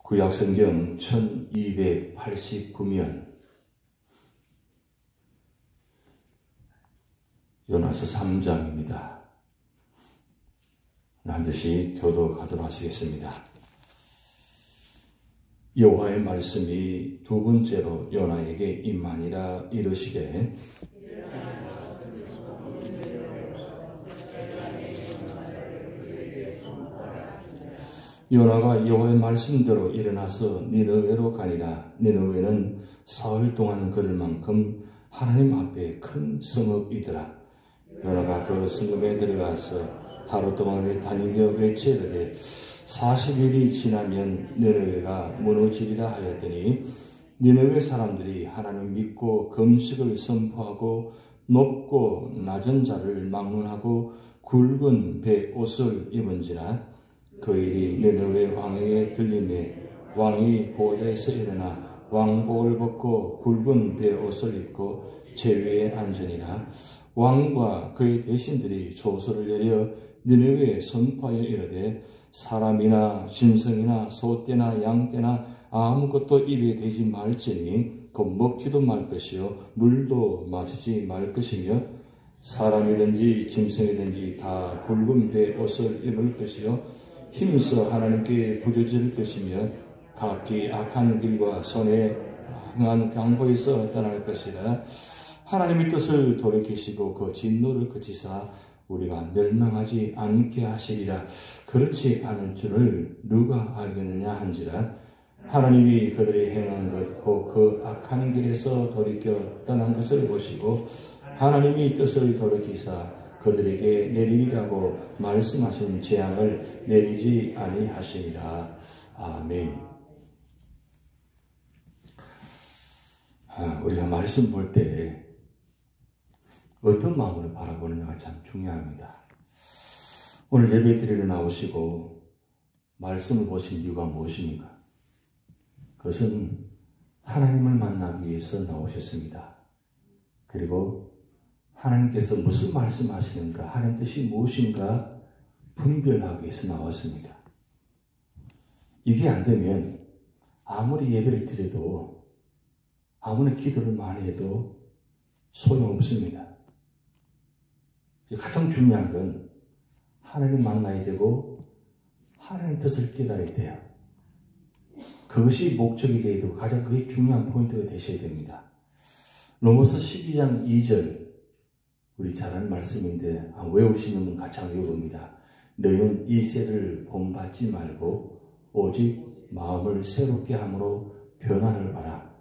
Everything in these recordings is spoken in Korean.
구약성경 1289면 요나서 3장입니다. 반드시 교독하도록 하시겠습니다. 여호와의 말씀이 두 번째로 요나에게 임하니라 이르시되 요나가 여호와의 말씀대로 일어나서 니느웨로 가니라. 니느웨는 사흘 동안 걸을 만큼 하나님 앞에 큰 성읍이더라. 요나가 그 성읍에 들어가서 하루 동안을 다니며 외치되 40일이 지나면 니느웨가 무너지리라 하였더니 니느웨 사람들이 하나님 믿고 금식을 선포하고 높고 낮은 자를 막론하고 굵은 배 옷을 입은지라. 그 일이 니느웨 왕에게 들리매 왕이 보좌에서 일어나 왕복을 벗고 굵은 배 옷을 입고 제위에 앉으니라. 왕과 그의 대신들이 조서를 내려 니느웨에 선포하여 이르되 사람이나 짐승이나 소떼나 양떼나 아무것도 입에 대지 말지니 곧 먹지도 말 것이요 물도 마시지 말 것이며 사람이든지 짐승이든지 다 굵은 배 옷을 입을 것이요 힘써 하나님께 부르짖을 것이며 각기 악한 길과 손에 행한 강보에서 떠날 것이라. 하나님의 뜻을 돌이키시고 그 진노를 그치사 우리가 멸망하지 않게 하시리라. 그렇지 않을 줄을 누가 알겠느냐 한지라. 하나님이 그들이 행한 것 곧 그 악한 길에서 돌이켜 떠난 것을 보시고 하나님이 뜻을 돌이키사 그들에게 내리리라고 말씀하신 재앙을 내리지 아니하시니라. 아멘. 우리가 말씀 볼 때 어떤 마음으로 바라보느냐가 참 중요합니다. 오늘 예배 드리러 나오시고 말씀을 보신 이유가 무엇입니까? 그것은 하나님을 만나기 위해서 나오셨습니다. 그리고 하나님께서 무슨 말씀하시는가, 하나님 뜻이 무엇인가 분별하기 위해서 나왔습니다. 이게 안 되면 아무리 예배를 드려도 아무리 기도를 많이 해도 소용없습니다. 가장 중요한 건 하나님을 만나야 되고 하나님 뜻을 깨달아야 돼요. 그것이 목적이 되어야 되고 가장 그게 중요한 포인트가 되셔야 됩니다. 로마서 12장 2절 우리 잘 아는 말씀인데 외우시는 분 같이 한번 외워봅니다. 너희는 이 세를 본받지 말고 오직 마음을 새롭게 함으로 변화를 봐라.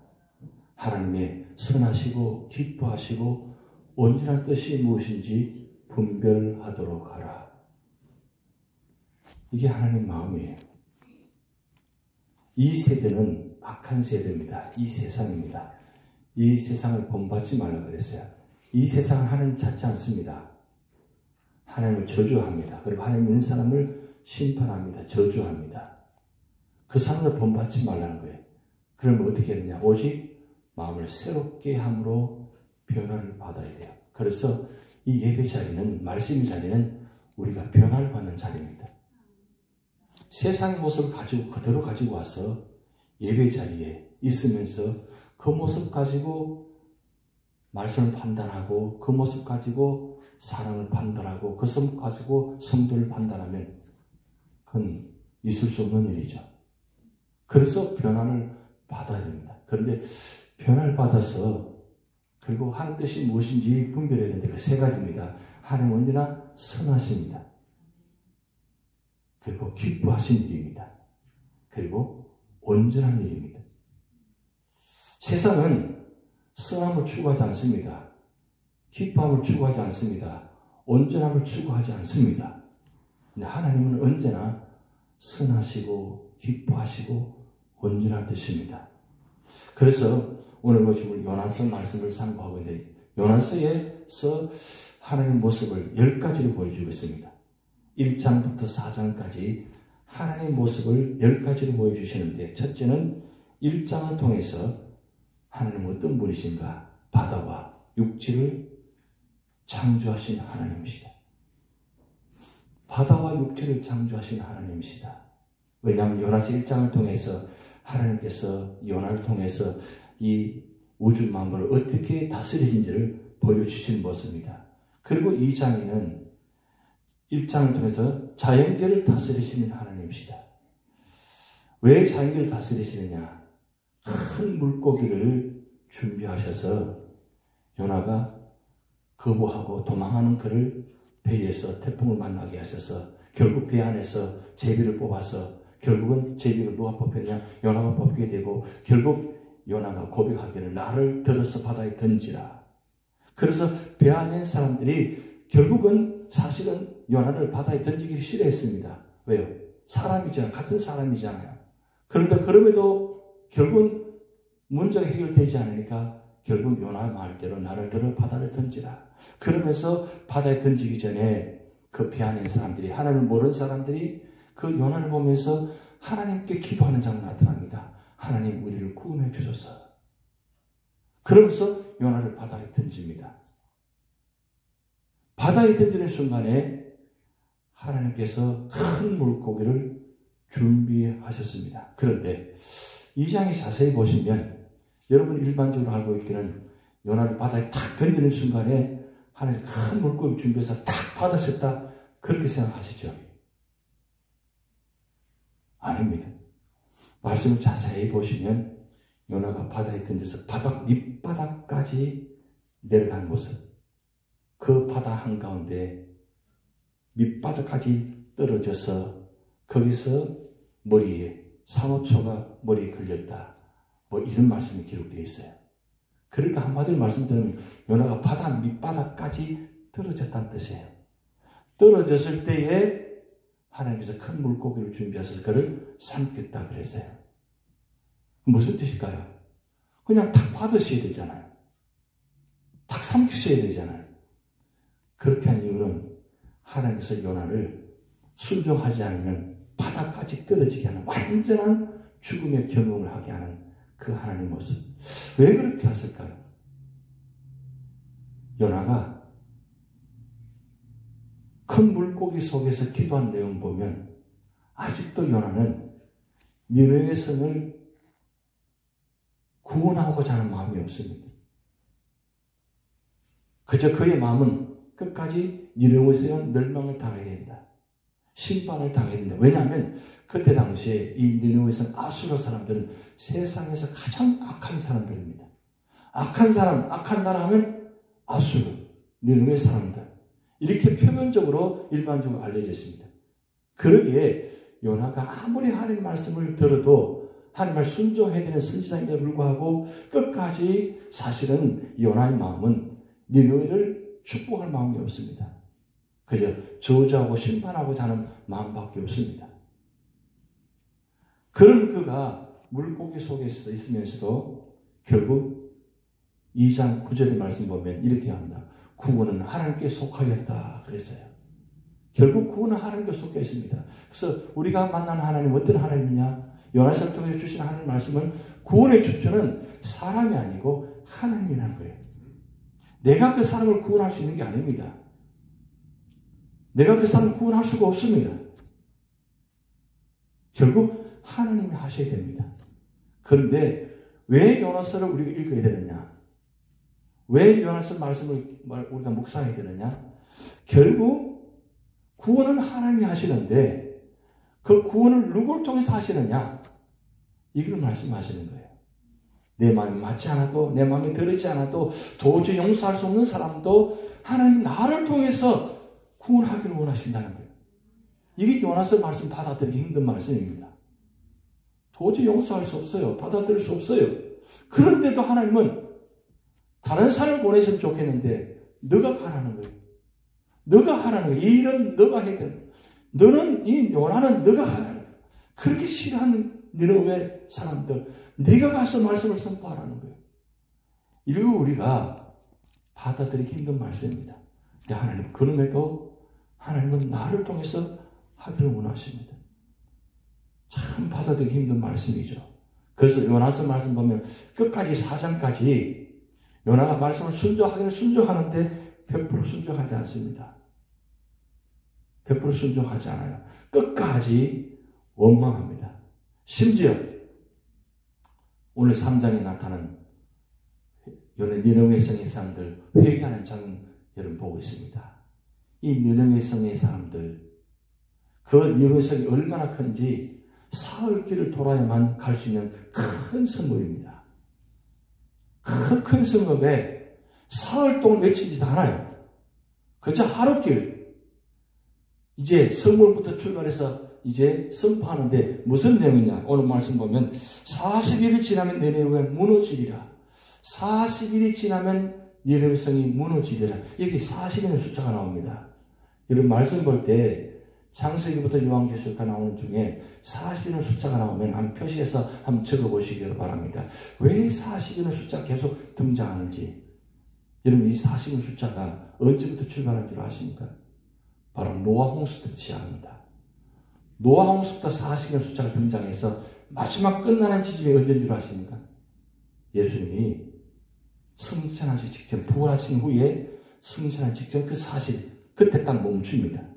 하나님의 선하시고 기뻐하시고 온전한 뜻이 무엇인지 분별하도록 하라. 이게 하나님 마음이에요. 이 세대는 악한 세대입니다. 이 세상입니다. 이 세상을 본받지 말라 그랬어요. 이 세상은 하나님 찾지 않습니다. 하나님을 저주합니다. 그리고 하나님 있는 사람을 심판합니다. 저주합니다. 그 사람을 본받지 말라는 거예요. 그러면 어떻게 해야 되냐? 오직 마음을 새롭게 함으로 변화를 받아야 돼요. 그래서 이 예배 자리는, 말씀의 자리는 우리가 변화를 받는 자리입니다. 세상의 모습을 가지고 그대로 가지고 와서 예배 자리에 있으면서 그 모습 가지고 말씀을 판단하고 그 모습 가지고 사랑을 판단하고 그 모습 가지고 성도를 판단하면 그건 있을 수 없는 일이죠. 그래서 변화를 받아야 됩니다. 그런데 변화를 받아서 그리고 하나님 뜻이 무엇인지 분별해야 되는데 그 세 가지입니다. 하나님은 언제나 선하십니다. 그리고 기뻐하신 일입니다. 그리고 온전한 일입니다. 세상은 선함을 추구하지 않습니다. 기뻐함을 추구하지 않습니다. 온전함을 추구하지 않습니다. 근데 하나님은 언제나 선하시고 기뻐하시고 온전한 뜻입니다. 그래서 오늘 요나서 말씀을 상고하고 있는데 요나서에서 하나님 모습을 10가지로 보여주고 있습니다. 1장부터 4장까지 하나님 모습을 10가지로 보여주시는데 첫째는 1장을 통해서 하나님은 어떤 분이신가? 바다와 육지를 창조하신 하나님이시다. 바다와 육지를 창조하신 하나님이시다. 왜냐하면 요나서 1장을 통해서 하나님께서 요나를 통해서 이 우주 만물을 어떻게 다스리신지를 보여주시는 모습입니다. 그리고 2장에는 1장을 통해서 자연계를 다스리시는 하나님이시다. 왜 자연계를 다스리시느냐? 큰 물고기를 준비하셔서 요나가 거부하고 도망하는 그를 배에서 태풍을 만나게 하셔서 결국 배 안에서 제비를 뽑아서 결국은 제비를 누가 뽑혔냐? 요나가 뽑게 되고 결국 요나가 고백하기를 나를 들어서 바다에 던지라. 그래서 배 안에 사람들이 결국은 사실은 요나를 바다에 던지기 싫어했습니다. 왜요? 사람이잖아요. 같은 사람이잖아요. 그런데 그럼에도 결국은 문제가 해결되지 않으니까 결국 요나 말대로 나를 들어 바다를 던지라. 그러면서 바다에 던지기 전에 그 배 안에 있는 사람들이, 하나님을 모르는 사람들이 그 요나를 보면서 하나님께 기도하는 장면이 나타납니다. 하나님 우리를 구원해 주소서. 그러면서 요나를 바다에 던집니다. 바다에 던지는 순간에 하나님께서 큰 물고기를 준비하셨습니다. 그런데 2장에 자세히 보시면 여러분 일반적으로 알고 있기는 요나를 바다에 탁 던지는 순간에 하나님 큰 물고기를 준비해서 탁 받으셨다 그렇게 생각하시죠? 아닙니다. 말씀을 자세히 보시면 요나가 바다에 던져서 바닥 밑바닥까지 내려간 모습, 그 바다 한가운데 밑바닥까지 떨어져서 거기서 머리에 산호초가 머리에 걸렸다. 뭐 이런 말씀이 기록되어 있어요. 그러니까 한마디로 말씀드리면 요나가 바다 밑바닥까지 떨어졌다는 뜻이에요. 떨어졌을 때에 하나님께서 큰 물고기를 준비하셔서 그를 삼켰다 그랬어요. 무슨 뜻일까요? 그냥 탁 받으셔야 되잖아요. 탁 삼키셔야 되잖아요. 그렇게 한 이유는 하나님께서 요나를 순종하지 않으면 바닥까지 떨어지게 하는 완전한 죽음의 경험을 하게 하는 그 하나님의 모습. 왜 그렇게 하실까요? 요나가 큰 물고기 속에서 기도한 내용 보면 아직도 요나는 니느웨 성을 구원하고자 하는 마음이 없습니다. 그저 그의 마음은 끝까지 니느웨 성은 멸망을 당해야 된다. 심판을 당해야 된다. 왜냐하면 그때 당시에 이 니느웨 성 아수르 사람들은 세상에서 가장 악한 사람들입니다. 악한 사람, 악한 나라 하면 아수르, 니느웨 사람들. 이렇게 표면적으로 일반적으로 알려져 있습니다. 그러기에 요나가 아무리 하나님 말씀을 들어도 하나님 말 순종해야 되는 선지자임에도 불구하고 끝까지 사실은 요나의 마음은 니느웨를 축복할 마음이 없습니다. 그저 저주하고 심판하고자 하는 마음밖에 없습니다. 그런 그가 물고기 속에 있으면서도 결국 2장 9절의 말씀 보면 이렇게 합니다. 구원은 하나님께 속하였다 그랬어요. 결국 구원은 하나님께 속해 있습니다. 그래서 우리가 만난 하나님 어떤 하나님이냐? 요나서를 통해 주신 하나님 말씀은 구원의 주체는 사람이 아니고 하나님이라는 거예요. 내가 그 사람을 구원할 수 있는 게 아닙니다. 내가 그 사람을 구원할 수가 없습니다. 결국 하나님이 하셔야 됩니다. 그런데 왜 요나서를 우리가 읽어야 되느냐? 왜 요나서 말씀을 우리가 묵상해야 되느냐? 결국 구원은 하나님이 하시는데 그 구원을 누구를 통해서 하시느냐? 이걸 말씀하시는 거예요. 내 마음이 맞지 않아도 내 마음이 들리지 않아도 도저히 용서할 수 없는 사람도 하나님 나를 통해서 구원하기를 원하신다는 거예요. 이게 요나서 말씀 받아들이기 힘든 말씀입니다. 도저히 용서할 수 없어요. 받아들일 수 없어요. 그런데도 하나님은 다른 사람을 보내시면 좋겠는데 너가 가라는 거예요. 너가 하라는 거예요. 이 일은 너가 해야 되는 거예요. 너는 이 요나는 너가 하라는 거예요. 그렇게 싫어하는 니느웨 사람들 네가 가서 말씀을 선포하라는 거예요. 이거 우리가 받아들이기 힘든 말씀입니다. 근데 하나님 그럼에도 하나님은 나를 통해서 하기를 원하십니다. 참 받아들이기 힘든 말씀이죠. 그래서 요나서 말씀 보면 끝까지 4장까지 요나가 말씀을 순종하기는 순종하는데 100% 순종하지 않습니다. 100% 순종하지 않아요. 끝까지 원망합니다. 심지어 오늘 3장에 나타난 니느웨 성의 사람들 회개하는 장면 여러분 보고 있습니다. 이 니느웨 성의 사람들, 그 니느웨 성이 얼마나 큰지 사흘 길을 돌아야만 갈 수 있는 큰 성읍입니다. 큰 성읍에 사흘 동안 외치지도 않아요. 그저 하루 길. 이제 성문부터 출발해서 이제 선포하는데 무슨 내용이냐? 오늘 말씀 보면 40일이 지나면 니느웨가 무너지리라. 40일이 지나면 니느웨 성이 무너지리라. 여기 40이라는 숫자가 나옵니다. 이런 말씀 볼 때 창세기부터 요한계시가 나오는 중에 40이라는 숫자가 나오면 한 표시해서 한번 적어보시기를 바랍니다. 왜 40이라는 숫자가 계속 등장하는지. 여러분 이 40이라는 숫자가 언제부터 출발한 줄 아십니까? 바로 노아 홍수 때부터 시작합니다. 노아 홍수 때 40이라는 숫자가 등장해서 마지막 끝나는 지점이 언제인 줄 아십니까? 예수님이 승천하시기 직전, 부활하신 후에 승천하기 직전 그 40일, 그때 딱 멈춥니다.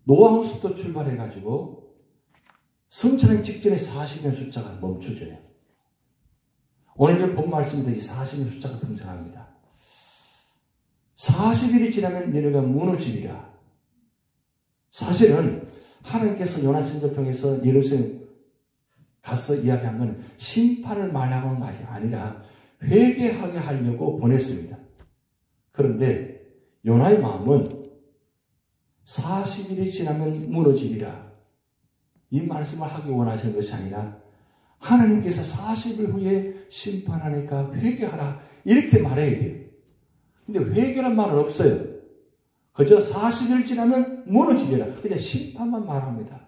노아 홍수부터 출발해가지고 승천하기 직전에 40이라는 숫자가 멈춰져요. 오늘 본 말씀에도 이 40이라는 숫자가 등장합니다. 40일이 지나면 니느웨가 무너지리라. 사실은 하나님께서 요나 선지자를 통해서 니느웨에 가서 이야기한 건 심판을 말하고 한 것이 아니라 회개하게 하려고 보냈습니다. 그런데 요나의 마음은 40일이 지나면 무너지리라. 이 말씀을 하기 원하시는 것이 아니라 하나님께서 40일 후에 심판하니까 회개하라. 이렇게 말해야 돼요. 근데 회개란 말은 없어요. 그저 40일 지나면 무너지리라. 그냥 심판만 말합니다.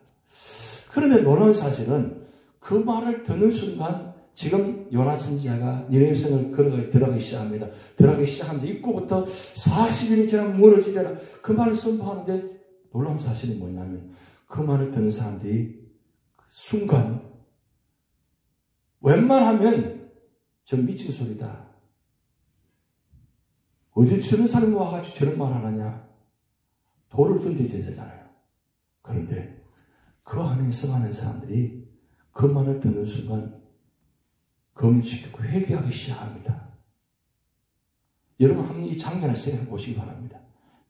그런데 놀라운 사실은 그 말을 듣는 순간 지금 요나 선지자가 니느웨 성을 들어가기 시작합니다. 들어가기 시작하면서 입구부터 40일이 지나면 무너지리라. 그 말을 선포하는데 놀라운 사실이 뭐냐면 그 말을 듣는 사람들이 순간 웬만하면 저 미친 소리다. 어디 저런 사람이 와가지고 저런 말 하느냐. 돌을 던져야 되잖아요. 그런데 그 안에 성하는 사람들이 그 말을 듣는 순간 금식하고 회개하기 시작합니다. 여러분 한번 이 장면을 생각해 보시기 바랍니다.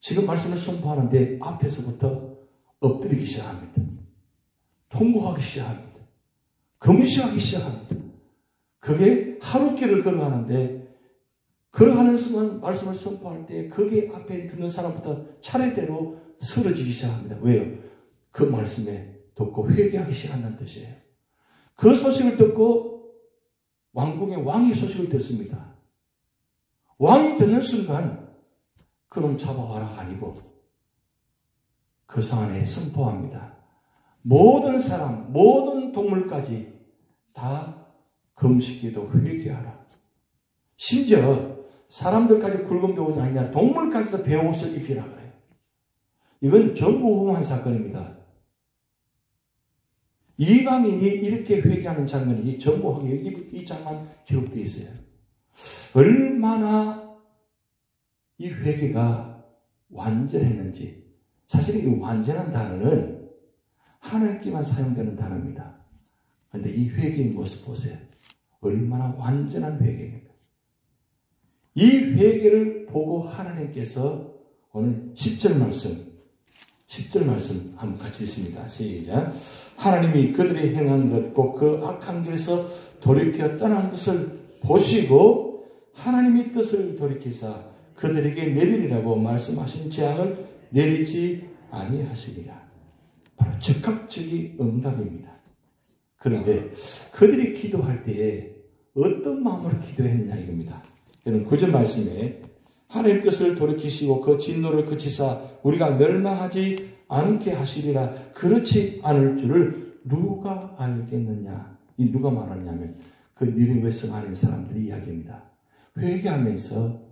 지금 말씀을 선포하는데 앞에서부터 엎드리기 시작합니다. 통곡하기 시작합니다. 금식하기 시작합니다. 그게 하루길을 걸어가는데 걸어가는 순간 말씀을 선포할 때 거기 앞에 듣는 사람부터 차례대로 쓰러지기 시작합니다. 왜요? 그 말씀에 듣고 회개하기 시작한다는 뜻이에요. 그 소식을 듣고 왕궁의 왕이 소식을 듣습니다. 왕이 듣는 순간 그놈 잡아와라가 아니고 그 성 안에 선포합니다. 모든 사람, 모든 동물까지 다 금식기도 회개하라. 심지어 사람들까지 굵은 배옷이 아니라 동물까지도 배옷을 입히라 그래요. 이건 전무후무한 사건입니다. 이방인이 이렇게 회개하는 장면이 전무하게 이 장만 기록되어 있어요. 얼마나 이 회개가 완전했는지. 사실 이 완전한 단어는 하나님께만 사용되는 단어입니다. 그런데 이 회개의 모습 보세요. 얼마나 완전한 회개입니다. 이 회개를 보고 하나님께서 오늘 10절 말씀 한번 같이 읽습니다. 시작. 하나님이 그들이 행한 것 곧 그 악한 길에서 돌이켜 떠난 것을 보시고 하나님이 뜻을 돌이키사 그들에게 내리리라고 말씀하신 재앙을 내리지 아니하시리라. 바로 즉각적인 응답입니다. 그런데 그들이 기도할 때에 어떤 마음으로 기도했느냐 이겁니다. 여러분 9절 말씀에 하나님 뜻을 돌이키시고 그 진노를 그치사 우리가 멸망하지 않게 하시리라. 그렇지 않을 줄을 누가 알겠느냐. 이 누가 말하냐면 그 니느웨 성 안에 사람들이 이야기입니다. 회개하면서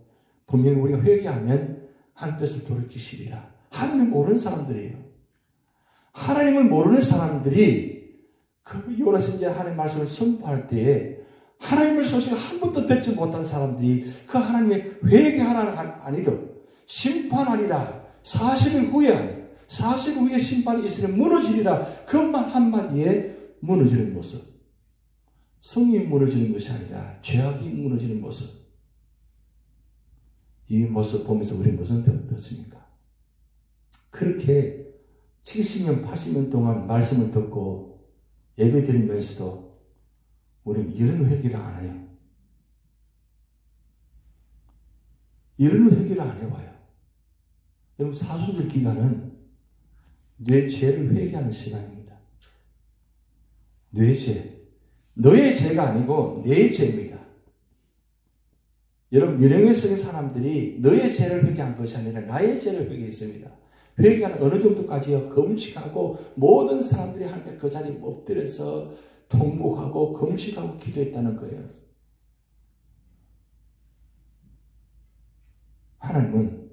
분명히 우리가 회개하면 하나님 뜻을 돌이키시리라. 하나님을 모르는 사람들이에요. 하나님을 모르는 사람들이 그 요나 선지자 하나님 말씀을 선포할 때에 하나님의 소식을 한 번도 듣지 못한 사람들이 그 하나님의 회개하라가 아니라 심판하리라. 40일 후에 아니 40 후에 심판이 있으면 무너지리라. 그 말 한마디에 무너지는 모습. 성이 무너지는 것이 아니라 죄악이 무너지는 모습. 이 모습 보면서 우리 무슨 데 어떻습니까? 그렇게 70년, 80년 동안 말씀을 듣고 예배 드리면서도 우리는 이런 회개를 안 해요. 이런 회개를 안 해와요. 여러분, 사순절 기간은 내 죄를 회개하는 시간입니다. 내 죄. 너의 죄가 아니고 내 죄입니다. 여러분, mir령의 속의 사람들이 너의 죄를 회개한 것이 아니라 나의 죄를 회개했습니다. 회개는 어느 정도까지요? 금식하고 모든 사람들이 하나님 그 자리에 엎드려서 통곡하고 금식하고 기도했다는 거예요. 하나님은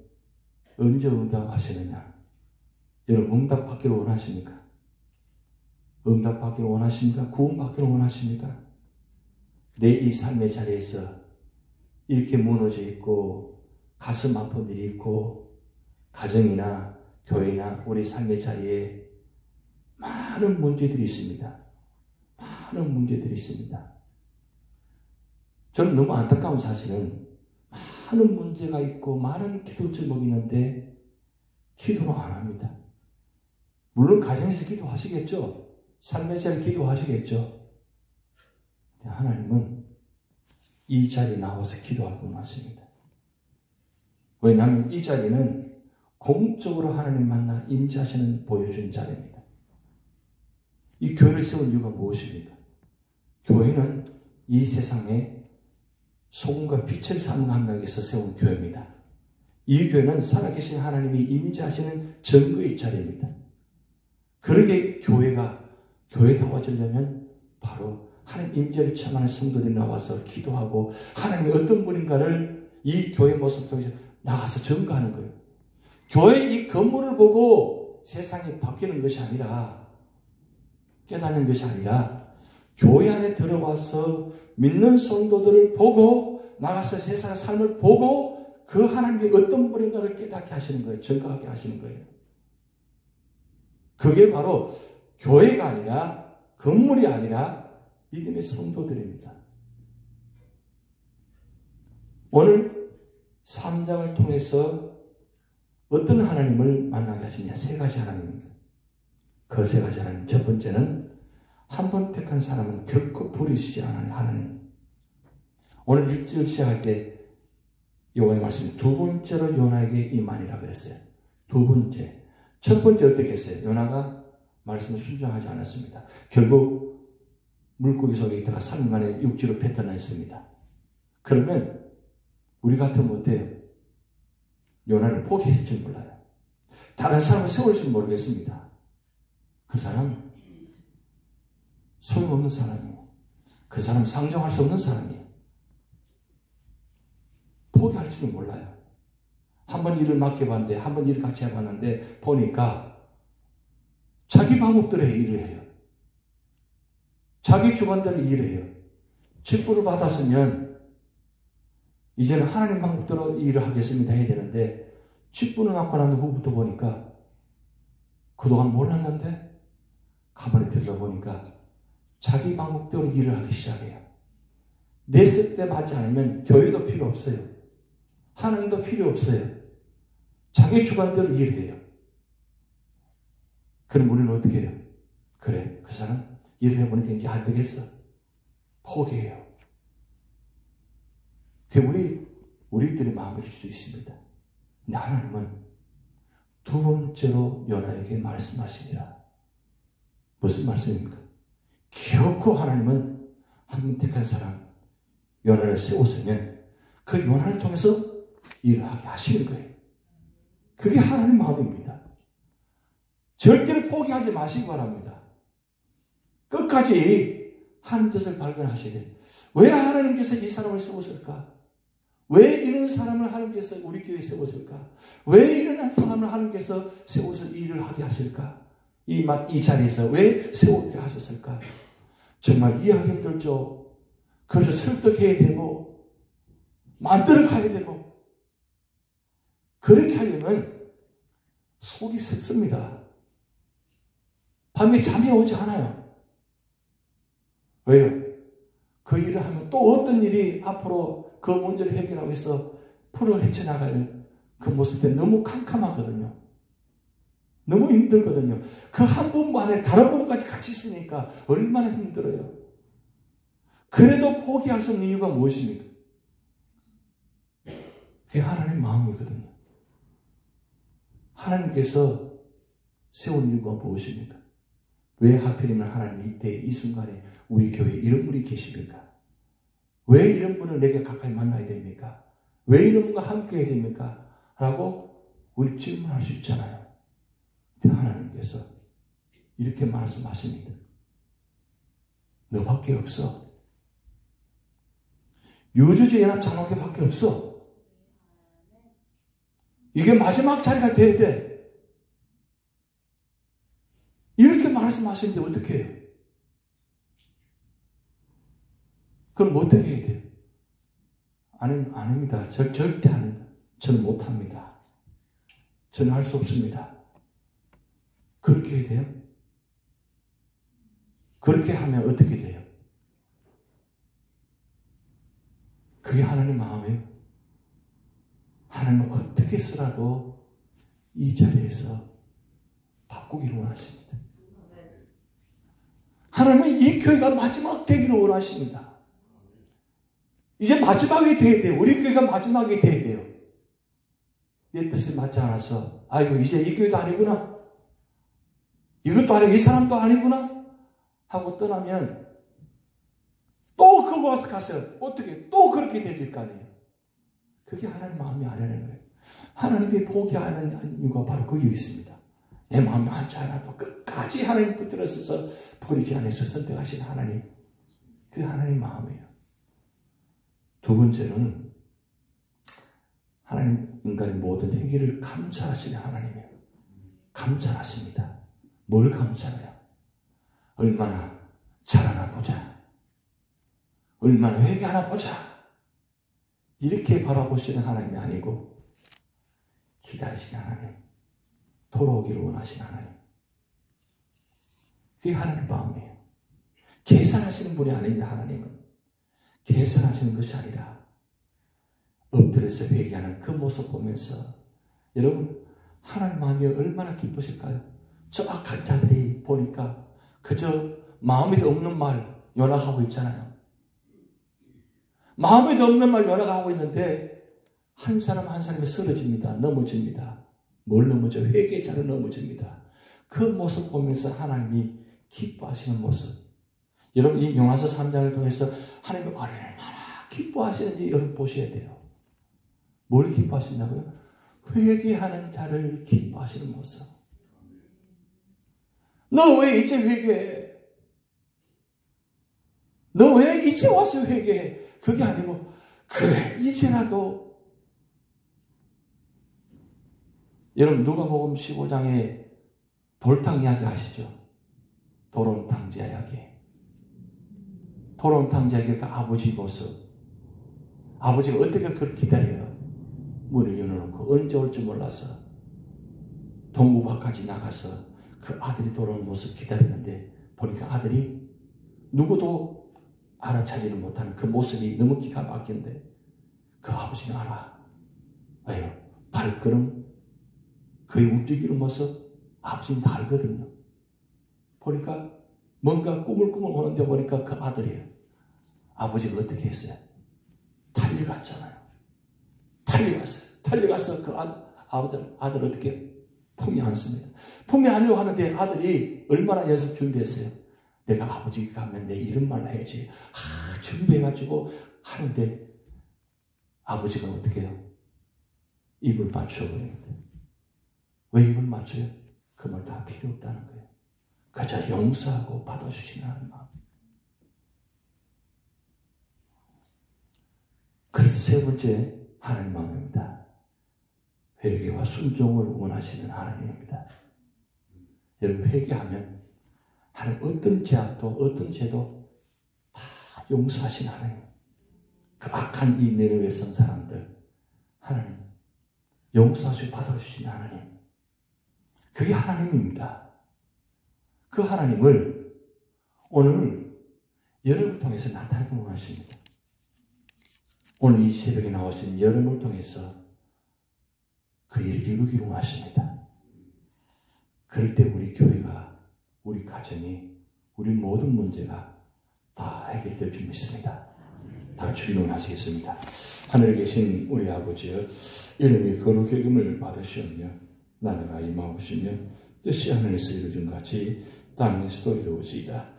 언제 응답하시느냐? 여러분, 응답받기를 원하십니까? 응답받기를 원하십니까? 구원받기를 원하십니까? 내 이 삶의 자리에서 이렇게 무너져 있고 가슴 아픈 일이 있고 가정이나 교회나 우리 삶의 자리에 많은 문제들이 있습니다. 많은 문제들이 있습니다. 저는 너무 안타까운 사실은 많은 문제가 있고 많은 기도 제목이 있는데 기도를 안 합니다. 물론 가정에서 기도하시겠죠. 삶의 자리에 기도하시겠죠. 하나님은 이 자리에 나와서 기도하고 나십니다. 왜냐하면 이 자리는 공적으로 하나님 만나 임재하시는 보여준 자리입니다. 이 교회를 세운 이유가 무엇입니까? 교회는 이 세상에 소금과 빛을 사는 하나님께서 세운 교회입니다. 이 교회는 살아계신 하나님이 임재하시는 증거의 자리입니다. 그러게 교회다워지려면 바로 하나님 임재를 체험하는 성도들이 나와서 기도하고 하나님이 어떤 분인가를 이 교회 모습 통해서 나가서 증거하는 거예요. 교회 이 건물을 보고 세상이 바뀌는 것이 아니라 깨닫는 것이 아니라 교회 안에 들어와서 믿는 성도들을 보고 나가서 세상의 삶을 보고 그 하나님이 어떤 분인가를 깨닫게 하시는 거예요. 증거하게 하시는 거예요. 그게 바로 교회가 아니라 건물이 아니라 믿음의 성도들입니다. 오늘 3장을 통해서 어떤 하나님을 만나게 하시냐? 세 가지 하나님입니다. 그 세 가지 하나님. 첫 번째는 한 번 택한 사람은 결코 버리시지 않은 하나님. 오늘 1절 시작할 때 요한의 말씀 두 번째로 요나에게 임하니라 그랬어요. 두 번째. 첫 번째 어떻게 했어요? 요나가 말씀을 순종하지 않았습니다. 결국 물고기 속에 있다가 3일 만에 육지로 뱉어냈습니다. 그러면 우리 같으면 어때요? 요나를 포기했을 줄 몰라요. 다른 사람을 세울 줄 모르겠습니다. 그 사람 소용없는 사람이에요. 그 사람 상정할 수 없는 사람이에요. 포기할 줄은 몰라요. 한번 일을 맡겨봤는데 한번 일을 같이 해봤는데 보니까 자기 방법대로 일을 해요. 자기 주관대로 일을 해요. 직분을 받았으면 이제는 하나님 방법대로 일을 하겠습니다 해야 되는데 직분을 받고 난 후부터 보니까 그동안 몰랐는데 가만히 들여다보니까 자기 방법대로 일을 하기 시작해요. 내 뜻에 맞지 않으면 교회도 필요 없어요. 하나님도 필요 없어요. 자기 주관대로 일을 해요. 그럼 우리는 어떻게 해요? 그래, 그 사람 일을 해보니까 이제 안 되겠어. 포기해요. 우리들의 마음일 수도 있습니다. 근데 하나님은 두 번째로 요나에게 말씀하시니라. 무슨 말씀입니까? 결코 하나님은 한 번 택한 사람 요나를 세웠으면 그 요나를 통해서 일을 하게 하시는 거예요. 그게 하나님 마음입니다. 절대로 포기하지 마시기 바랍니다. 끝까지 하나님 뜻을 발견하셔야 돼요. 왜 하나님께서 이 사람을 세웠을까? 왜 이런 사람을 하나님께서 우리 교회에 세웠을까? 왜 이런 사람을 하나님께서 세워서 일을 하게 하실까? 이 자리에서 왜 세우게 하셨을까? 정말 이해하기 힘들죠. 그래서 설득해야 되고 만들어 가야 되고 그렇게 하려면 속이 썩습니다. 밤에 잠이 오지 않아요. 왜요? 그 일을 하면 또 어떤 일이 앞으로 그 문제를 해결하고 해서 풀어 헤쳐나가요. 그 모습 때 너무 캄캄하거든요. 너무 힘들거든요. 그 한 분만에 다른 분까지 같이 있으니까 얼마나 힘들어요. 그래도 포기할 수 없는 이유가 무엇입니까? 그게 하나님의 마음이거든요. 하나님께서 세운 이유가 무엇입니까? 왜 하필이면 하나님이 이때 이 순간에 우리 교회에 이런 분이 계십니까? 왜 이런 분을 내게 가까이 만나야 됩니까? 왜 이런 분과 함께 해야 됩니까? 라고 우리 질문할 수 있잖아요. 근데 하나님께서 이렇게 말씀하십니다. 너밖에 없어. 유주지 연합 장로교밖에 없어. 이게 마지막 자리가 돼야 돼. 이렇게 말씀하시는데 어떻게 해요? 그럼 어떻게 해야 돼요? 아닙니다. 절대 아닙니다. 저는 못합니다. 저는 할 수 없습니다. 그렇게 해야 돼요? 그렇게 하면 어떻게 돼요? 그게 하나님 마음이에요. 하나님은 어떻게 쓰라도 이 자리에서 바꾸기를 원하십니다. 하나님은 이 교회가 마지막 되기를 원하십니다. 이제 마지막이 돼야 돼요. 우리 교회가 마지막이 돼야 돼요. 내 뜻을 맞지 않아서 아이고 이제 이 교회도 아니구나. 이것도 아니고 이 사람도 아니구나 하고 떠나면 또 그거 와서 가서 어떻게 또 그렇게 되질 거 아니에요. 그게 하나님 마음이 아니라는 거예요. 하나님이 포기하는 이유가 바로 거기 있습니다. 내 마음이 많지 않아도 끝까지 하나님 붙들어서서 버리지 않아서 선택하신 하나님. 그게 하나님 마음이에요. 두 번째로는 하나님 인간의 모든 행위를 감찰하시는 하나님이에요. 감찰하십니다. 뭘 감찰해요? 얼마나 잘하나 보자. 얼마나 회개하나 보자. 이렇게 바라보시는 하나님이 아니고 기다리시는 하나님. 돌아오기를 원하시는 하나님. 그게 하나님 마음이에요. 계산하시는 분이 아닌데 하나님은 계산하시는 것이 아니라 엎드려서 회개하는 그 모습 보면서 여러분 하나님 마음이 얼마나 기쁘실까요? 저 악한 자들이 보니까 그저 마음에도 없는 말 연락하고 있잖아요. 마음에도 없는 말 연락하고 있는데 한 사람 한 사람이 쓰러집니다. 넘어집니다. 뭘 넘어져? 회개자로 넘어집니다. 그 모습 보면서 하나님이 기뻐하시는 모습. 여러분 이 요나서 3장을 통해서 하나님이 얼마나 기뻐하시는지 여러분 보셔야 돼요. 뭘 기뻐하신다고요? 회개하는 자를 기뻐하시는 모습. 너 왜 이제 회개해? 너 왜 이제 와서 회개해? 그게 아니고 그래 이제라도 여러분 누가복음 15장에 돌탕 이야기 아시죠? 도론탕 이야기. 도론탕 이야기가 아버지 모습. 아버지가 어떻게 그걸 기다려요? 문을 열어놓고 언제 올지 몰라서 동구 밖까지 나가서 그 아들이 돌아오는 모습 기다리는데 보니까 아들이 누구도 알아차리는 못하는 그 모습이 너무 기가 막힌데 그 아버지는 알아. 왜요? 발걸음 그의 움직이는 모습 아버지는 다 알거든요. 보니까 뭔가 꾸물꾸물 오는데 보니까 그 아들이에요. 아버지가 어떻게 했어요? 달려갔잖아요. 달려갔어요. 달려가서 그 아들 어떻게 품에 안습니다. 품에 안으려고 하는데 아들이 얼마나 연습 준비했어요. 내가 아버지가 가면 내 이런 말 해야지. 준비해가지고 하는데 아버지가 어떻게 해요? 입을 맞춰버립니다. 왜 입을 맞춰요? 그 말 다 필요 없다는 거예요. 그저 용서하고 받아주시는 마음. 그래서 세 번째 하나님 마음입니다. 회개와 순종을 원하시는 하나님입니다. 여러분 회개하면 하나님 어떤 죄악도 어떤 죄도 다 용서하시는 하나님. 그 악한 이 니느웨 성 사람들 하나님 용서하시고 받아주시는 하나님. 그게 하나님입니다. 그 하나님을 오늘 여러분을 통해서 나타내고 원하십니다. 오늘 이 새벽에 나오신 여러분을 통해서 그 일을 이루기로 원하십니다. 그럴 때 우리 교회가, 우리 가정이, 우리 모든 문제가 다 해결될 줄 믿습니다. 다 같이 기도하시겠습니다. 하늘에 계신 우리 아버지여, 이름이 거룩히 여김을 받으시오며 나라가 임하오시며 뜻이 하늘에서 이루어진 같이 땅에서도 이루어지이다.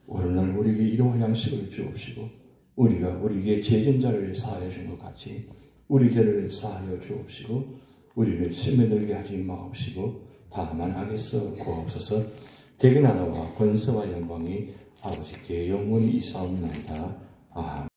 오늘날 우리에게 일용할 양식을 주옵시고 우리가 우리에게 죄진 자를 사하여 준 것 같이 우리 죄를 사하여 주옵시고 우리를 시험에 들게 하지 마옵시고 다만 악에서 구하옵소서. 대개 나라와 권세와 영광이 아버지께 영원히 있사옵나이다. 아멘.